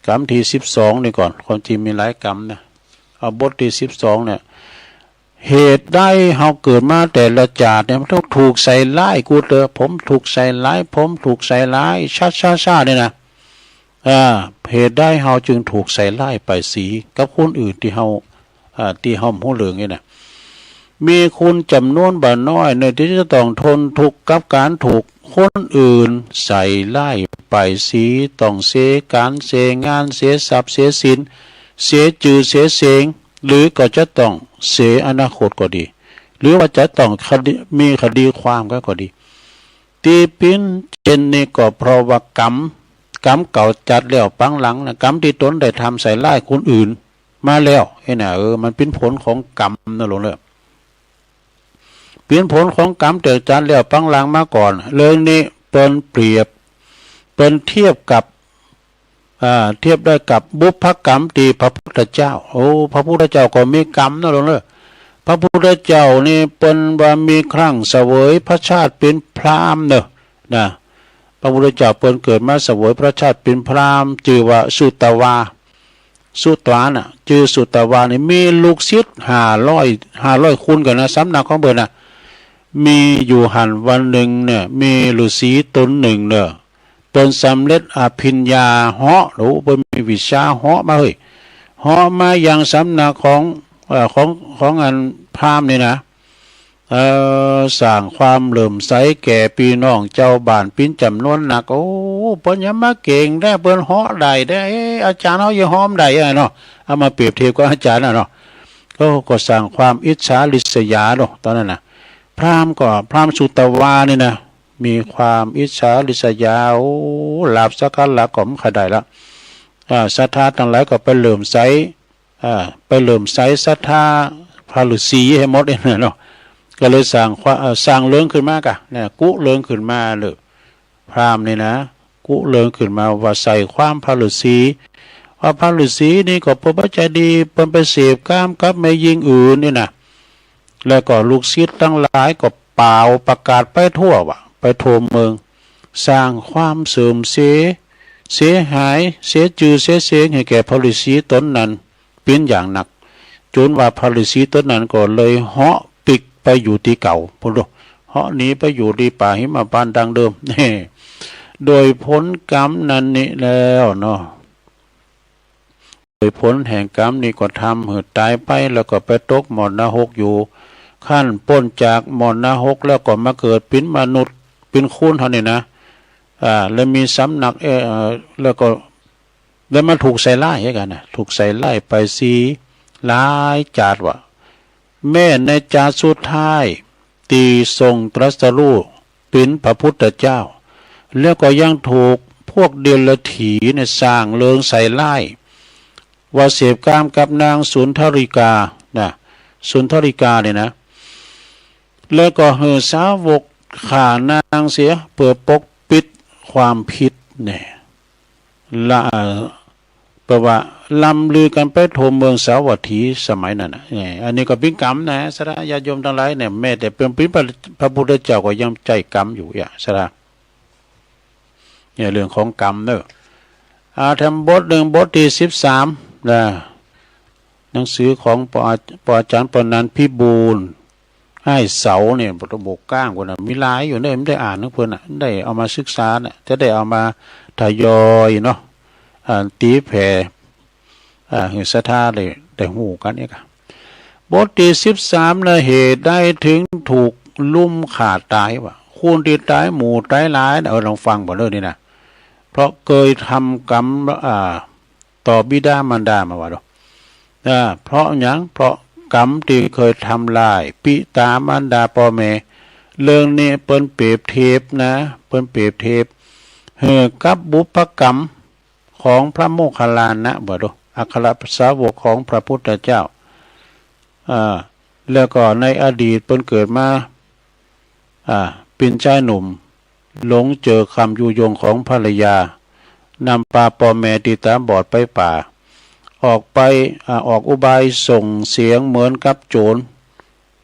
กำที่12นี่ก่อนคนที่มีหลายกำนะเอาบทที่12เนี่ยเหตุได้เฮาเกิดมาแต่ละจาดเนี่ยมันต้องถูกใส่ร้ายกูเตอผมถูกใส่ร้ายผมถูกใส่ร้ายชาเนี่ยนะเหตุได้เฮาจึงถูกใส่ร้ายไปสีกับคนอื่นที่เฮาหูเหลืองนี่นะมีคุณจำนวนบ่น้อยในที่จะต้องทนทุกข์กับการถูกคนอื่นใส่ไล่ไปสีต้องเสียการเสียงานเสียทรัพย์เสียสินเสียจือเสียเสียงหรือก็จะต้องเสียอนาคตก็ดีหรือว่าจะต้องมีคดีความก็ดีตีปิ้นเจนนี่ก็เพราะว่ากรรมเก่าจัดแล้วปังหลังนะกรรมที่ตนได้ทำใส่ไล่คนอื่นมาแล้วมันเป็นผลของกรรมนะหลวงเลยเป็นผลของกรรมเกิดจากแล้วปังหลังมาก่อนเรื่องนี้เป็นเปรียบเป็นเทียบกับ เทียบได้กับบุพกรรมตีพระพุทธเจ้าโอ้พระพุทธเจ้าก็มีกรรมนะลงเลยพระพุทธเจ้านี่เป็นว่ามีครั้งเสวยพระชาติเป็นพราหมณ์เนอะนะพระพุทธเจ้าเปิ้นเกิดมาเสวยพระชาติเป็นพราหมณ์ชื่อว่าสุตวาสุตวาน่ะชื่อสุตวานี่มีลูกศิษย์500คนกันนะสำนักของเบิ่นน่ะมีอยู่หันวันหนึ่งเนี่ยมีฤาษีตนหนึ่งเนี่ยเปิ้นสำเร็จอภิญญาเหาะหรือเปิ้นมีวิชาเหาะมาเฮ้ยเหาะมายังสำนักของอันพราหมณ์นี่นะสร้างความเหลื่อมใสแก่พี่น้องเจ้าบ้านเป็นจำนวนหนักโอ้เปิ้นยังมาเก่งได้เปิ้นเหาะได้อาจารย์เฮายังหอมได้เนาะเอามาเปรียบเทียบกับอาจารย์เนาะก็สร้างความอิจฉาริษยาเนาะตอนนั้นน่ะพราหมณ์สุตวานี่นะมีความอิจฉาริษยาโอ้ลาภสักการะก็ไม่ค่อยได้ละศรัทธาทั้งหลายก็ไปเหลื่อมใสศรัทธาพระฤาษีให้หมดเนาะก็เลยสร้างเรื่องขึ้นมากะเนี่ยกุเรื่องขึ้นมาเลยพราหมณ์นี่นะกุเรื่องขึ้นมาว่าใส่ความพระฤาษีว่าพระฤาษีนี่ก็พระใจดีเป็นไปเสพกามกับแม่หญิงอื่นนี่นะแล้วก็ลูกศิษย์ทั้งหลายก็เป่าประกาศไปทั่วว่ะไปทั่วเมืองสร้างความเสื่อมเสียหายเสียชื่อเสียเสียงให้แก่พระฤาษีตนนั้นเป็นอย่างหนักจนว่าพระฤาษีตนนั้นก็เลยเหาะปิกไปอยู่ที่เก่าพุ่นเหาะหนีไปอยู่ที่ป่าหิมพานต์ดังเดิมนี่โดยผลกรรมนั้นนี่แล้วเนาะโดยผลแห่งกรรมนี้ก็ทำให้ตายไปแล้วก็ไปตกมรณะอยู่ขั้นพ้นจากมรณะแล้วก็มาเกิดเป็นมนุษย์เป็นคนเท่านี้นะแล้วมีสำนักแล้วก็แล้วมาถูกใส่ไล่ให้กันนะถูกใส่ไล่ไปสีหลายจาดว่ะแม่ในจาดสุดท้ายตีทรงตรัสรู้เป็นพระพุทธเจ้าแล้วก็ยังถูกพวกเดรัจฉีเนี่ยสร้างเลิงใส่ไล่ว่าเสพกามกับนางสุนทริกานะสุนทริกาเนี่ยนะแล้วก็เห่อสาวกข่านางเสียเพื่อปกปิดความผิดเนี่ยละแปลว่าลำลือกันไปทั่วเมืองสาวัตถีสมัยนั้นนะเนี่ยอันนี้ก็เป็นกรรมนะสระญาติโยมทั้งหลายเนี่ยแม้แต่เป็นพระพุทธเจ้าก็ยังใจกรรมอยู่สระเนี่ยเรื่องของกรรมเนอะทำบทที่13นะหนังสือของปอาจารย์ปนันท์พิบูลให้เสาเนี่ยบทบกก้างกว่านั้นมีหลายอยู่เนี่ยไม่ได้อ่านทั้งเพื่อนได้เอามาศึกษาเนี่ยจะได้เอามาทยอยเนาะตีแผ่หือศรัทธาเลยได้หูกันเนี่ยค่ะบทที่13นะเหตุได้ถึงถูกลุ่มขาดตายวะคูณที่ตายหมู่ตายหลายลองฟังบ่เรื่องนี้นะเพราะเคยทำกรรมต่อบิดามารดามาว่าเพราะอย่างเพราะกรรมที่เคยทำลายปิตามารดาพ่อแม่เรื่องนี้เปิ้นเปรียบเทียบนะเปิ้นเปรียบเทียบกับบุพกรรมของพระโมคคัลลานะบ่ดูอัครสาวกของพระพุทธเจ้าแล้วก็ในอดีตเปิ้นเกิดมาเป็นชายหนุ่มหลงเจอคำยุยงของภรรยานำพาพ่อแม่ที่ตาบอดไปป่าออกอุบายส่งเสียงเหมือนกับโจร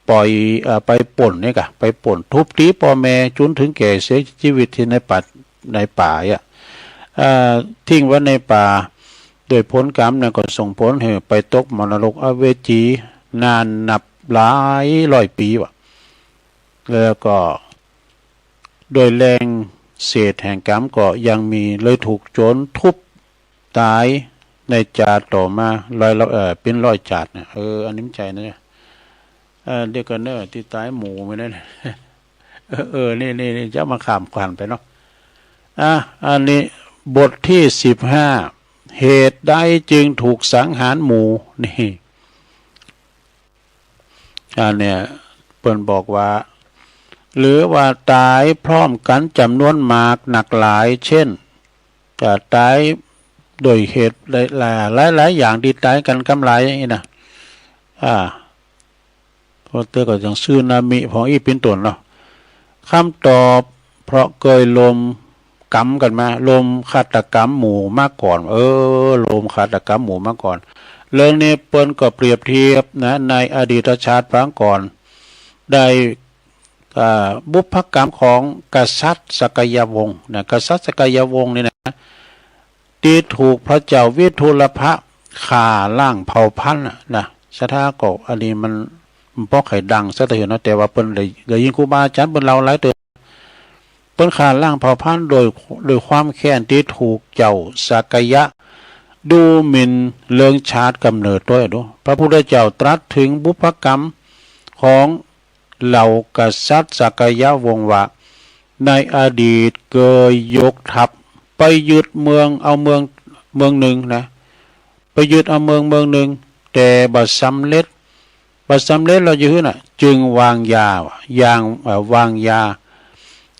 ปล่อยไปป่นนี่กะไปป่นทุบตีพ่อแม่จนถึงแก่เสียชีวิตที่ในป่าทิ้งไว้ในป่าโดยผลกรรมเนี่ยก็ส่งผลให้ไปตกมรณะอเวจีนานนับหลายร้อยปีว่ะแล้วก็โดยแรงเศษแห่งกรรมก็ยังมีเลยถูกโจรทุบตายในจาดต่อมาเป็นร้อยจาดเนี่ยอันนี้ใจนะเนี่ยเดี๋ยวกันเนอะที่ตายหมูไม่ได้นี่จะมาข้ามขวัญไปเนาะอันนี้บทที่15เหตุใดจึงถูกสังหารหมู่นี่เนี่ยเปิ้นบอกว่าหรือว่าตายพร้อมกันจำนวนมากหนักหลายเช่นจะตายโดยเหตุหลายอย่างที่ตายกันกำไรอย่างนี้นะพอเตอก็อย่างซึนามิของอีเป็นต้นเนาะคำตอบเพราะเกยลม กรรมกันมาลมฆาตกรรมหมู่มาก่อนลมฆาตกรรมหมู่มาก่อนเรื่องนี้เปิ้นก็เปรียบเทียบนะในอดีตชาติปางก่อนได้บุพกรรมของกษัตริย์สกยวงศ์นะกษัตริย์สกยวงศ์นี่นะที่ถูกพระเจ้าวิทุลภะฆ่าล้างเผ่าพันธุ์นะสถาก็อันนี้มันป้อไข่ดังซะแต่เห็นเนาะแต่ว่าเปิ้นได้ยินครูบาอาจารย์เปิ้นเล่าหลายเตือนเปิ้นฆ่าล้างเผ่าพันธุ์โดยความแค้นที่ถูกเจ้าสักยะดูหมิ่นเลิงชาติกำเนิดด้วยดูพระพุทธเจ้าตรัสถึงบุพกรรมของเหล่ากษัตริย์สักยะวงศ์ว่าในอดีตเคยยกทัพไปยึดเมืองเอาเมืองหนึ่งนะไปยึดเอาเมืองหนึ่งแต่บัดสำเร็จเราอยู่น่ะจึงวางยา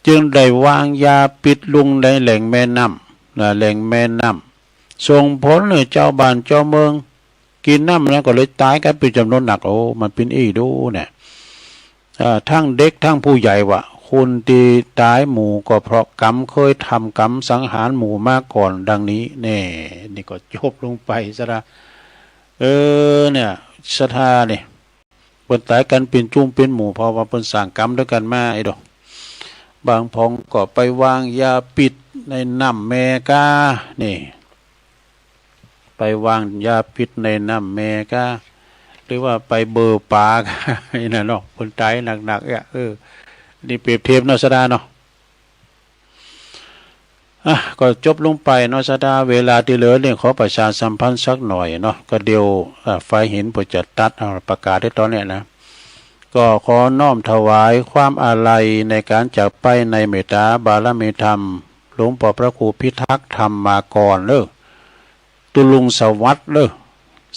จึงได้วางยาปิดลุงในแหล่งแม่น้ำแหล่งแม่น้ำส่งผลให้เจ้าบ้านเจ้าเมืองกินน้ำแล้วก็เลยตายกันเป็นจำนวนหนักมันเป็นอีดูเนี่ยทั้งเด็กทั้งผู้ใหญ่วะคนที่ตายหมู่ก็เพราะกรรมเคยทำกรรมสังหารหมู่มาก่อนดังนี้แน่นี่ก็จบลงไปซะละเนี่ยศรัทธาเนี่ยเปิ้นตายกันเป็นจุ่มเป็นหมู่เพราะว่าเปิ้นสร้างกรรมด้วยกันมาไอ้ดอกบางพองก็ไปวางยาปิดในน้ำแมกานี่ไปวางยาพิษในน้ำแมกาหรือว่าไปเบอร์ปากนี่นะเนาะคนตายหนักๆนี่เปรียบเทียบเนาะสดาเนาะก็จบลงไปเนาะสดาเวลาที่เหลือเนี่ยขอประชาสัมพันธ์สักหน่อยเนาะก็เดียวไฟหินปจะตัดประกาศได้ตอนเนี้ยนะก็ขอน้อมถวายความอาลัยในการจากไปในเมตตาบารมีธรรมหลวงพ่อพระครูพิทักษ์ธรรมากรตุลุงสวัสดิ์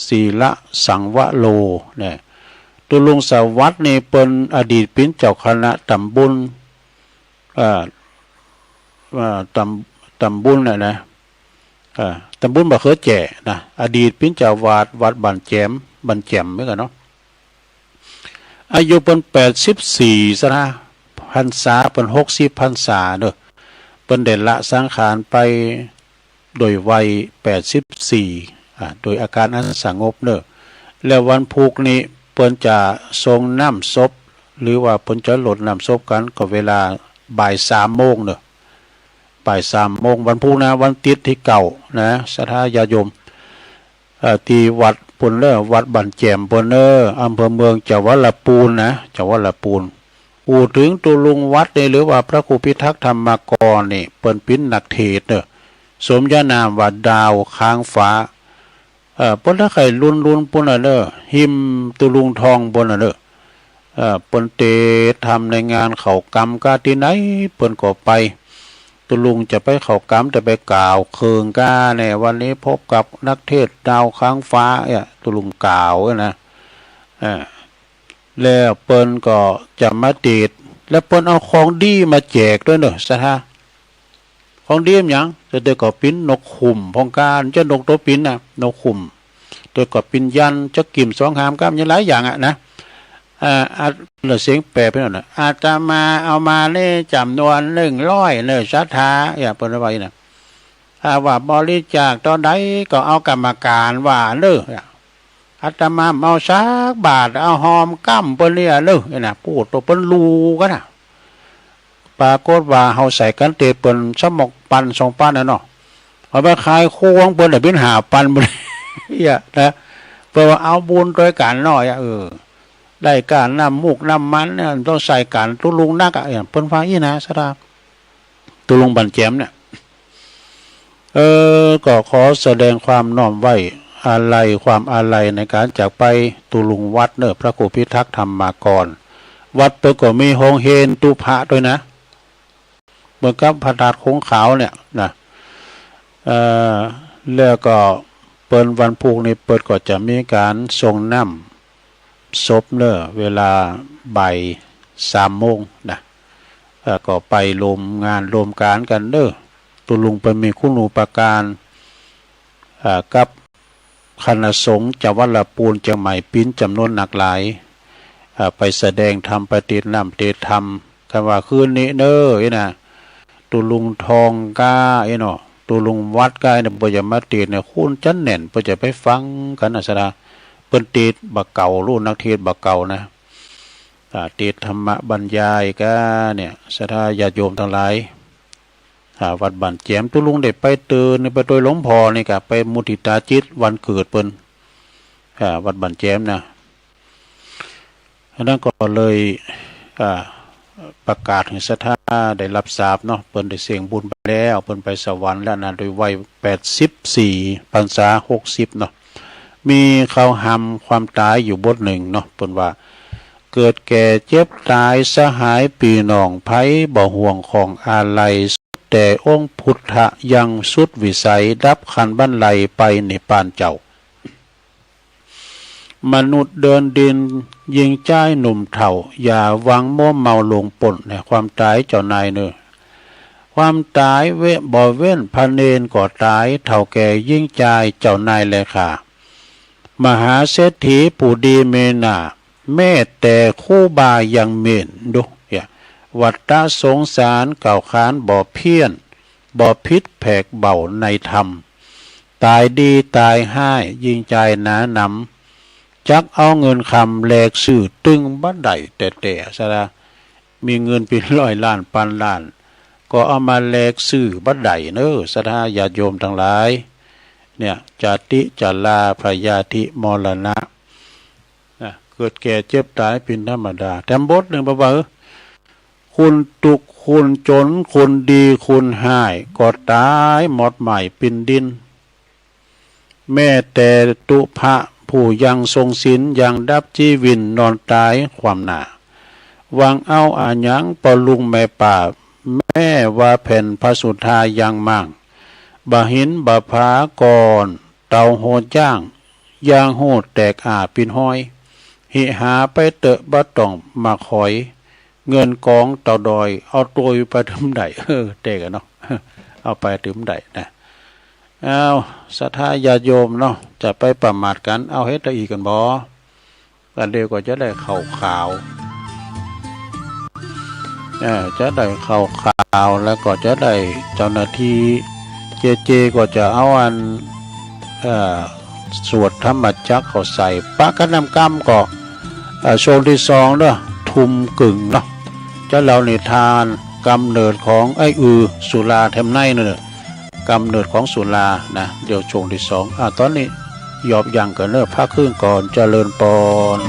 ศีละสังวโลเนี่ยตุลุงสวัสดิ์นี่เป็นอดีตเป็นเจ้าคณะตำบลตำบลนะตำบลบะเขือแจ่นะอดีตเป็นเจ้าวาดวัดบันแจมเหมือนกันเนาะอายุเป็น84ซะนะพรรษาเป็น60พรรษาเด้อเป็นเด่นละสังขารไปโดยวัย84โดยอาการอันสงบเนอะแล้ววันพุกนี้เปิ้นจะทรงน้ำศพหรือว่าเปิ้นจะหลดน้ำศพกันก็เวลาบ่าย3 โมงเนอะบ่าย3 โมงวันพุกนะวันติดที่เก่านะศรัทธาญาโยมที่วัดปุ่นวัดบันแจมปุ่นอำเภอเมืองจังหวัดลำพูนนะจังหวัดลำพูนพูดถึงตุลุงวัดนี่หรือว่าพระครูพิทักษ์ธรรมกรนี่เปิ้นปิ้นนักเทศเนอะสมญานามว่าดาวค้างฟ้าปุ่นถ้าใครรุนปุ่นหิมตุลุงทองปุ่นปุ่นเตทำในงานเขากรรมกาที่ไหนปุ่นก็ไปตุลุงจะไปเขากรรมจะไปกล่าวเคืองกาเนี่ยวันนี้พบกับนักเทศดาวค้างฟ้าตุลุงกล่าวนะแล้วเปิ้นก็จะมาติดแล้วเปิ้นเอาของดีมาแจกด้วยเนอะสะท่าของดีอย่างจะได้ก็ปิ้นนกขุมพองการจะนกตัวปิ้นนกขุมตัวก็ปิ้นยันจะกิ่ม2 หามก้ามยังหลายอย่างนะเหลือเสียงแปลไปหน่อยอาตมาเอามาเนี่ยจำนวน100เนอะศรัทธาเปิ้นว่าอย่างนั้นว่าบริจาคตอนใดก็เอากรรมการว่าเนอะอาตมาเอาสักบาทเอาหอมกั้มเปิ้นเนี่ยเนอะนะพูดตัวเปิ้นรู้กันนะปรากฏว่าเฮาใส่กันเตเปิ้น1 ปัน 2 ปันเนาะเอาไปขายโค้งเปิ้นได้เป็น5 ปันบ่นะเปิ้นว่าเอาบุญด้วยกันเนาะได้การน้ำมูกน้ำมันเนี่ยต้องใส่กันตุลุงนักเปิ้นว่าอีนะสราตุลุงบันแจมเนี่ยก็ขอแสดงความน้อมไว้ความอาลัยในการจากไปตุลุงวัดเนอะพระครูพิทักษ์ธรรมากรวัดเปิ้นก็มีโฮงเฮนตุพระด้วยนะเหมือนกับพระธาตุคงขาวเนี่ยนะแล้วก็เปิ้นวันพุกนี้เปิ้นก็จะมีการส่งน้ำศพเนอะเวลาบ่าย3 โมงนะก็ไปรวมงานรวมการกันเนอะตุลุงไปมีคุณูปการกับคณะสงฆ์จังหวัดลำพูนเชียงใหม่ปิ้นจำนวนหนักหลายไปแสดงธรรมปฏิบัติธรรมกันว่าคืนนี้เนอะนะ ตุลุงทองก้าไอ้เนาะตุลุงวัดก้าเนี่ยบ่จะมาตีเนี่ยคุณจันแน่นบ่จะไปฟังกันนะสดาเปิ้นตีบักเก่ารุ่นนักเทศบักเก่านะตีธรรมบรรยายก็เนี่ยสดาญาติโยมทั้งหลายวัดบ้านแจมตุลุงได้ไปเตือนไปโดยหลวงพ่อนี่ก็ไปมุทิตาจิตวันเกิดเปิ้นวัดบ้านแจมนะอันนั้นก็เลยประกาศให้ศรัทธาได้รับทราบเนาะเปิ้นได้เสี่ยงบุญไปแล้วเปิ้นไปสวรรค์แล้วนะโดยวัย84พรรษา60เนาะมีเขาหำความตายอยู่บทหนึ่งเนาะเปิ้นว่าเกิดแก่เจ็บตายสหายปีน้องไผบ่ห่วงของอาลัยแต่องค์พุทธะยังสุดวิสัยดับขันบรรลัยไปในปานเจ้ามนุษย์เดินดินยิงใจหนุ่มเถ่าอย่าหวังมัวเมาลงป่นในความตายเจ้านายเนอความตายเวบ่เว้นพระเนนก็ตายเท่าแก่ยิ่งใจเจ้านายเลยค่ะมหาเศรษฐีผู้ดีเมนาแม่แต่คู่บายังเมนดูวัฏฏะสงสารเก่าขานบ่เพี้ยนบ่พิษแผกเบาในธรรมตายดีตายห้ายยิ่งใจหนานำจักเอาเงินคำแลกสื่อตึงบัดใดแต่ซะละมีเงินเป็นร้อยล้านพันล้านก็เอามาแลกสื่อบัดใดเนอศรัทธาญาติโยมทั้งหลายเนี่ยจาติจาลาพยาธิมรณะเกิดแก่เจ็บตายเป็นธรรมดาแต่บทหนึ่งบ่ว่าคุณตุกคุณจนคุณดีคุณหายก็ตายหมดใหม่ปินดินแม่แต่ตุพระผู้ยังทรงศีลยังดับจีวินนอนตายความหนาวางเอาอาหยังปลุงแม่ป่าแม่ว่าแผ่นพระสุธายังมั่งบะหินบะพากรเตาโหดย่างยางโหดแตกปินห้อยหิหาไปเตอะบะต้องมาคอยเงินกองเต่าดอยเอาตัวไปถึงใดเตกันเนาะเอาไปถึงใดนะเอาศรัทธาญาติโยมเนาะจะไปประมาทกันเอาเฮ็ดอีกกันบ่กันเดียวก็จะได้ข่าวจะได้ข่าวแล้วก็จะได้เจ้าหน้าที่เจก็จะเอาอันสวดธรรมจักเขาใส่ปะกันนำกรรมก็ช่วงที่2เนาะทุมกึ่งเนาะจะเล่านิทานกำเนิดของไอ้สุราแถมในเนอะกำเนิดของสุรานะเดี๋ยวช่วงที่2ตอนนี้ยอบยังกันเนอะพักครึ่งก่อนเจริญปอน